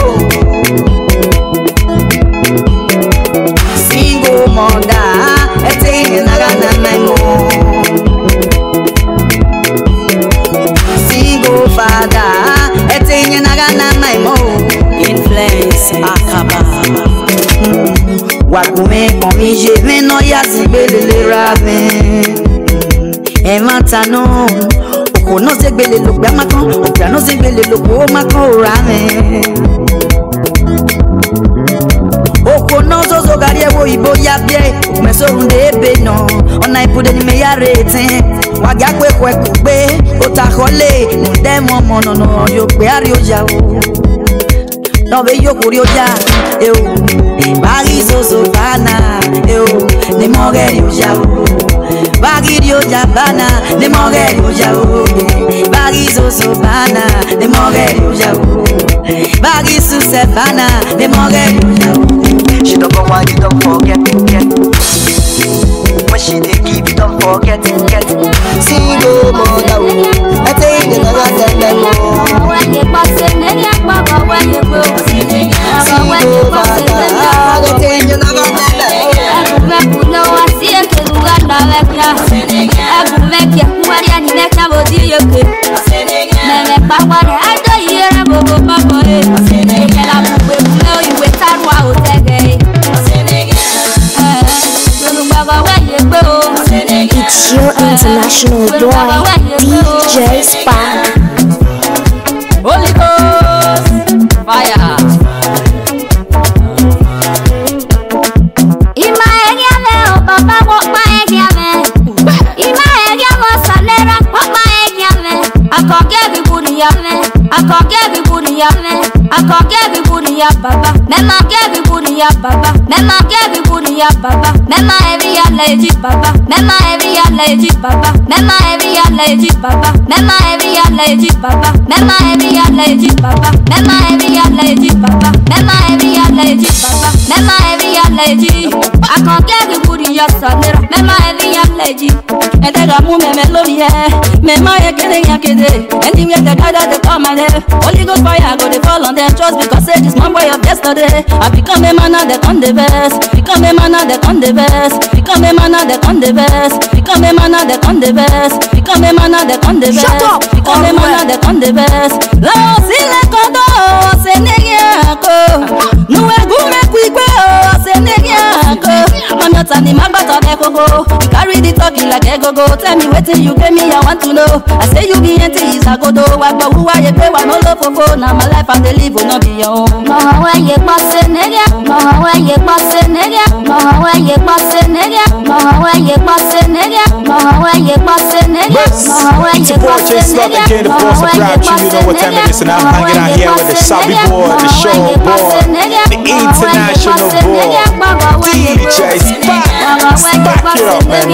Single mother, ete ine na ga tebe mo. Father, etenye nagana maimo. Influence akaba. Wakume komi jeve no yazibele rave. Ematano, oko no zegbele lo gba makan, oko no zegbele lo ko makan rave. Oko no zozo gari ewo ibo ya bie, meso runde ebe no. Ona ipude ni me ya rete. Wagia kwe kube, otakole, ndemo mono no yo kwe ari oja o. No ve yo kuri oja, bagi zozo bana, ne moge oja o. Bagi oja bana, ne moge oja o. Bagi zozo bana, ne moge oja o. Bagi suse bana, ne moge oja o. She don't go why you don't forget. When she dey give you don't forget. Single mother, I take it and I tell them when you pass it, then you pop up when you go. Single mother, I take it and I tell them. No, I see it to Uganda, I will make you what you need to do. You could. Never papa, I don't hear about papa. You know you wait and wow, it's your international boy, DJ Spark. Holy Ghost, fire. In my area, Papa, walk my area, in my area, was a letter, walk my area, I can't get the woody, I'm Mema gebi buri ya baba. Mema evi ya leji baba. Mema evi ya leji baba. Mema evi ya leji baba. Mema evi ya leji baba. Mema evi ya leji baba. Mema evi ya leji baba. Mema evi ya leji baba. Mema evi ya leji. Akon gebi buri ya sanera. Mema evi ya leji. Etega mu meme lori he. Mema ye kede ya kede. Anywhere the guy that they call my name. Holy Ghost fire go they fall on them just because say this man boy of yesterday. I become a man that on the best. Become a man that on the best. Become a man that on the best. Become a man that on the best. Become a man that on the best. Shut up. Become a man that on the best. Lo si le kodo se negiako. Nuwe gume kwikwe se negiako. Manyota ni magbata de koko. You carry the talking like a go-go. Tell me wetin you gave me, I want to know. I say you be empty, is a godo. Wagba who are you pay, wa no love for phone. Now my life and the live will not be your own. Mohawe ye bosse nigga. Mohawe ye bosse nigga. Mohawe ye bosse nigga. Mohawe ye bosse nigga. Mohawe ye bosse nigga. Mohawe ye bosse nigga. Again, the boss of rap, you know what time it is, and I'm hanging out here with the Sabi boy, the show boy, the international boy, DJ Spot. Smack it up, man,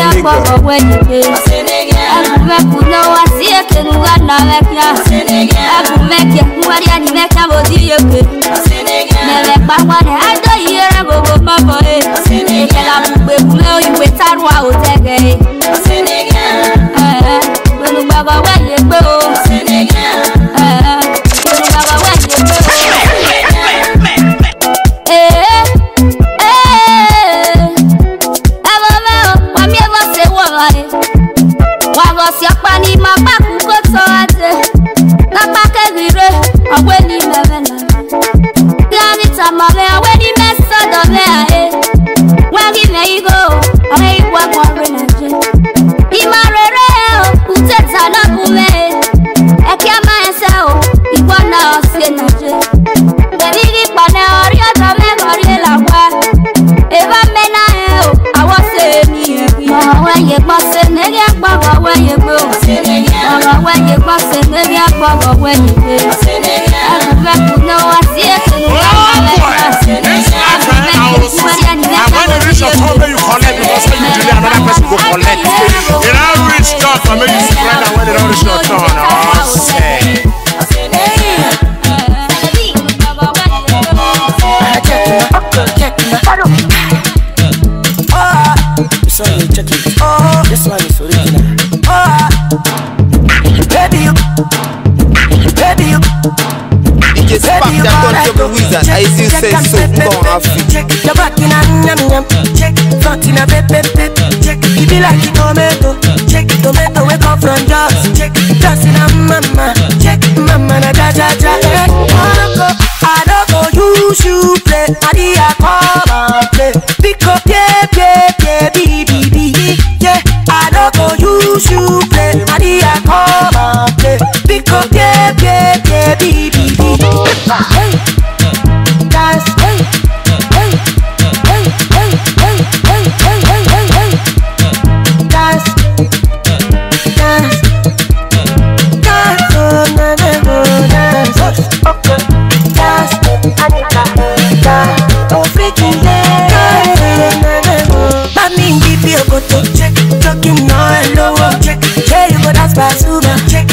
I still say so, come on, check your back in a yum, check front in a pep, check it be like a tomato, check tomato we come from Jos, check just in a mama, check mama na ja ja ja. I don't go use you play, I di a come and play, pick up yeah, yeah, I don't go use you play, I di a come and play, pick up yeah, hey.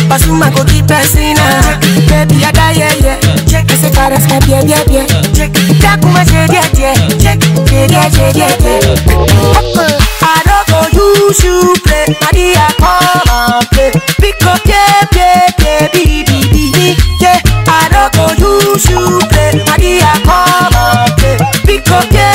Basuma go keep passing out. Baby, I die, yeah. Check, I say, caress, yeah. Check, Takuma, yeah. Check, yeah. I don't go use you play. Maria, come and play. Pick up, yeah. I don't go use you play. Maria, come and play. Pick up, yeah.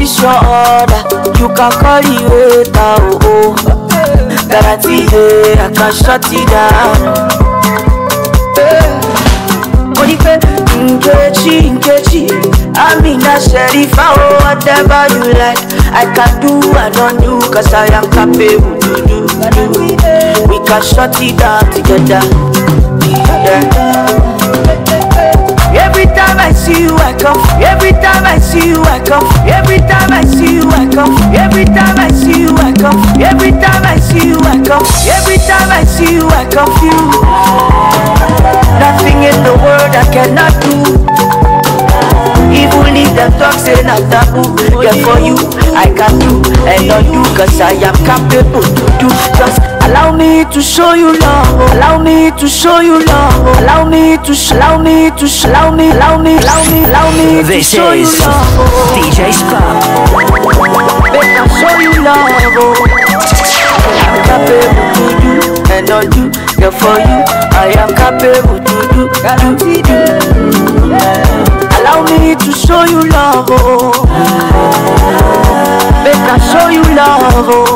is your order, you can call it waiter, oh. Guarantee, I can shut it down. Nkechi, I'm in a sheriff, oh, whatever you like, I can do and don't do, cause I am capable to do. We can shut it down together. Yeah. Every time I see you, I come. Every time I see you, I come. Every time I see you, I come. Every time I see you, I come. Every time I see you, I come. Every time I see you, I confuse. Nothing in the world I cannot do. Even if the talk say not taboo, yeah, for you I can do and not do, cause I am capable to do. Just allow me to show you love. Allow me to show you love. Allow me to allow me to allow me to show you love. DJ Spark. Make I show you love. I'm capable to do and not do, yeah, for you I am capable to do. Allow me to show you love, oh. Make I show you love, oh.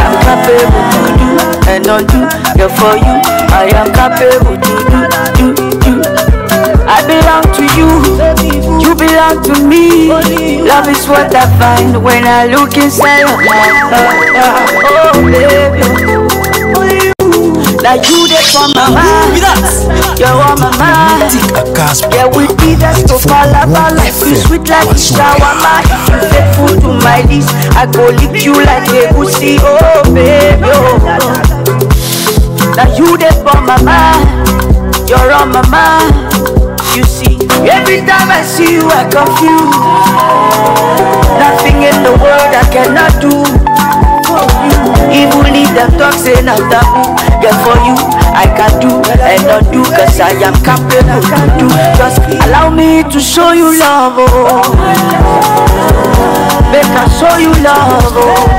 I'm capable to do and not do, yeah, for you I am capable to do. I belong to you, you belong to me. Love is what I find when I look inside your eyes. Oh baby, now you there for my mind, you're on my mind. Yeah, we be that so palava, like you sweet like a shawarma. If you faithful to my list, I go lick you like a pussy. Oh baby, oh. Now you there for my mind, you're on my mind. You see, every time I see you, I confuse. Nothing in the world I cannot do. Even if them talk say not taboo, yeah, for you I can do and not do, cause I am capable to do. Just allow me to show you love, oh. Make I show you love, oh.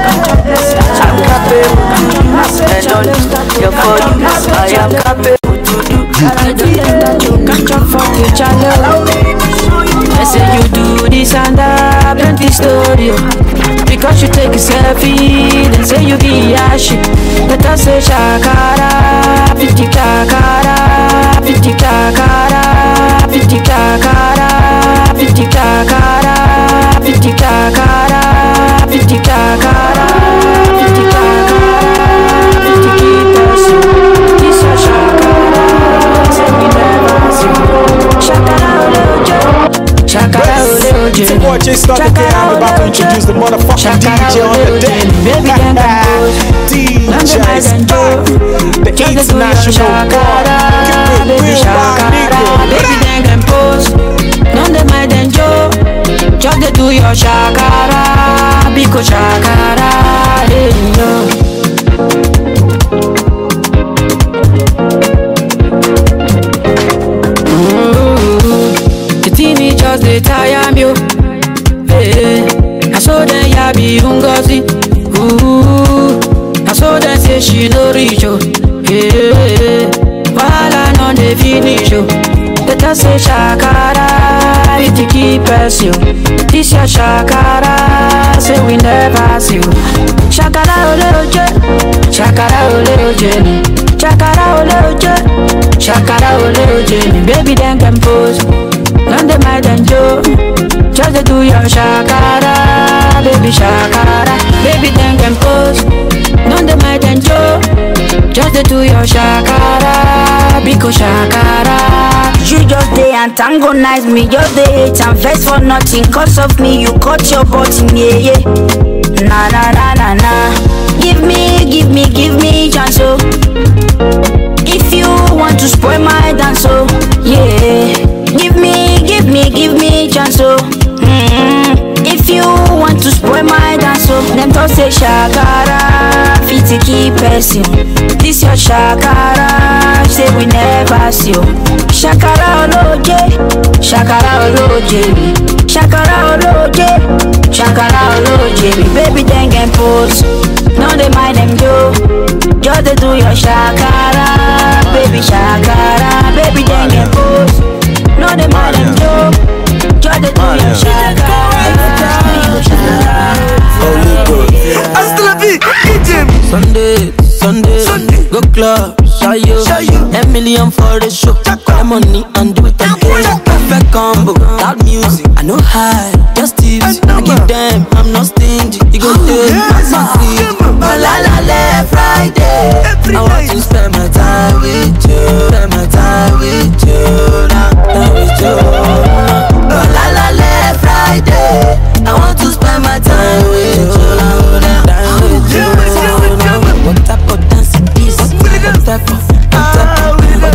I'm capable to do and not do, yeah, for you I am capable to do. Catch up for the channel. I say you do this and that, plenty story. Because you take a selfie, then say you be a shit. Let us say shakara, 50 kakara, 50 kakara, 50 kakara, 50 kakara, 50 kakara, 50 kakara, 50 kakara, 50 keepers. This is shakara, say we never see. Shakara, shakara, it's a boy J Slot, okay, I'm about to introduce the motherfucking DJ on the deck. DJ Spark, the international boy. Baby shakara, baby then can pose. None of my then Joe. Just they do your shakara, because shakara, hey yo. The TV just they tire me, hey. I saw them ya be ungozi, I saw them say she no reach, hey. While I know they finish, let us say shakara, it's the key person. This your shakara, say we never see you. Shakara oleoje, shakara oleoje, shakara oleoje, shakara oleoje. Baby then can pose, none the mind and Joe. Just to do your shakara, baby shakara. Baby then can pose, none the mind and Joe. Just to do your shakara, because shakara. You just dey antagonize me, just dey hate and vex for nothing. Cause of me, you cut your button, yeah, yeah. Na na na na na. Give me chance, oh. If you want to spoil my dance, oh, yeah. Give me chance, oh. If you want to spoil my dance, oh. Them talk say shakara, fit to keep person. This your shakara, say we never see you. Shakara oloje, shakara oloje, shakara oloje, shakara oloje. Baby then can pose, no they mind them do. Just they do your shakara, baby shakara. Baby then can pose, no they mind them do. Just they do your shakara. club, show you. A million for the show. Collect money and do it again. Perfect combo, loud music. I know high, just tips. I give them, I'm not stingy. You go take my greedy. La Friday. I want to spend my time with you. Spend my time with you. Now with you. La Friday. I want to spend my time with you. Time with you. What type of dance is this? What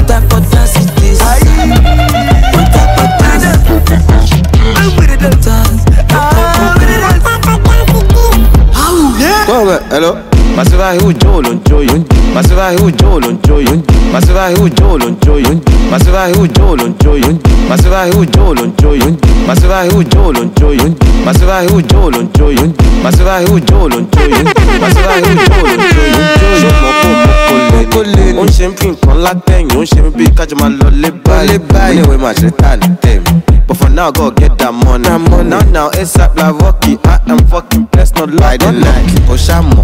type of dance is this? What type of dance? Hello? Masura who Joel on Joy, Masura who Joel on Joy, Masura who Joel on Joy, Masura who Joel on Joy, Masura who Joel on Joy, Masura who Joel on Joy, Masura who Joel on Joy, Masura who Joel on Joy, Masura who Joel on Joy. On champagne con la thing, on champagne catch my lolly by. Anyway, my return them. But for now, go get that money. Now it's up like Rocky. I am fucking blessed, not lie. Don't lie. Oshamo,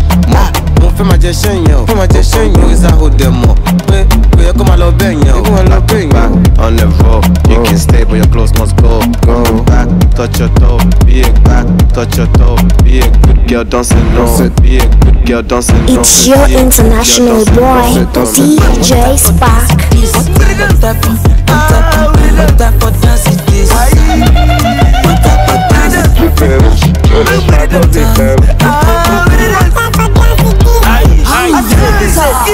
mo fẹ́ ma jẹ ṣẹ́yìn o. Fẹ́ ma jẹ ṣẹ́yìn o. Is that who them more? Pé yẹ kó ma lọ bẹ́yìn o. Kó ma lọ bẹ́yìn o. On the road, you can stay but your clothes must go. Go back, touch your toe. Be a back, touch your toe. Be a good girl, dancing no. Be a good girl, dancing no. It's your international boy, DJ Spark. What type of dance is this? What type of dance?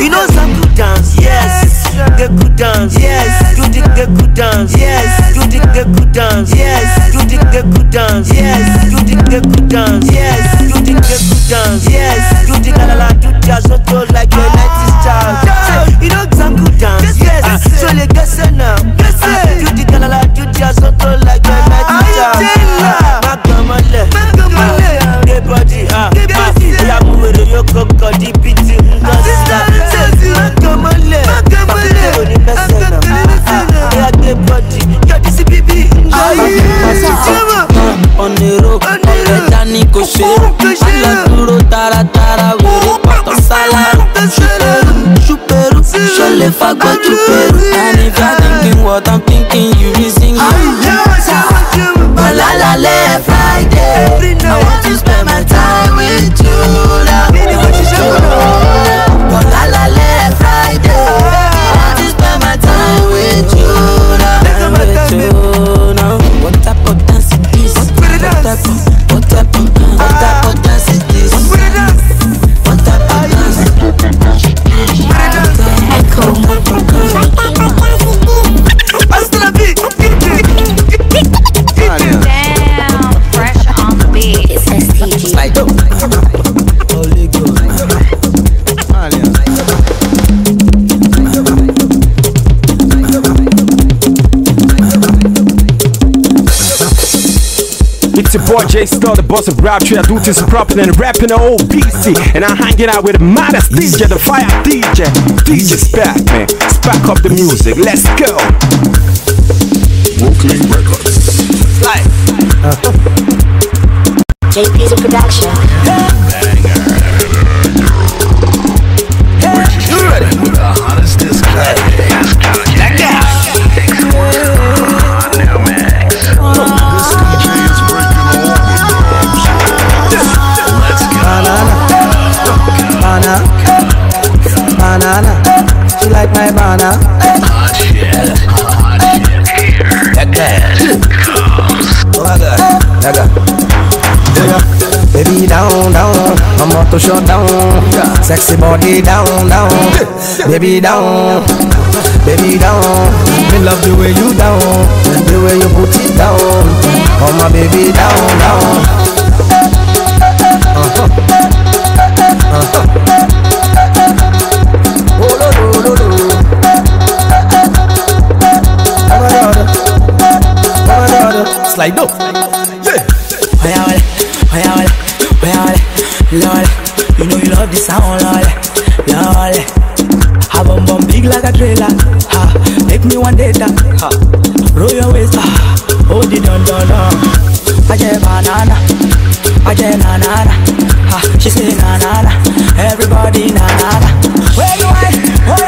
You know some good dance, yes. The good dance, yes. Do the good dance, yes. Do the good dance, yes. Do the good dance, yes. Do the good dance, yes. Do the good dance, yes. Do the la la do the soto like a 90s child. You know some good dance, yes. So les gars now, do the la la do the soto like a 90s child. Magamale, the body, ya muere yo koko di piti. On the road, Dani Koshe, alla duro tara were pato sala, chuperu, shole fagbo chuperu. And if you're thinking what I'm thinking, you be singing. La Friday, I want to spend my time with you. La Friday, I want to spend my time with you. What type of dance is this? What type of dance is this? What type of dance? Echo. Damn, fresh on the beat. It's STG. It's your boy J Star, the boss of rap tree. I do this proper and rapping the old BC. And I'm hanging out with the maddest DJ, the fire DJ. DJ Spack, man. Spack up the music. Let's go. Brooklyn Records. JP's a production. You ready? With the hottest disc jockey. Banana, she like my banana. Hot shit here. Baby down, I'm about to shut down. Sexy body down, baby down. Me love the way you down, the way you put it down. Oh my baby down. Slide up. Yeah. Lord, you know you love the sound, Lord. Have a bum big like a trailer. Make me one day that. Roll your waist, hold it down. I get banana, she say na. Everybody na. Where you at?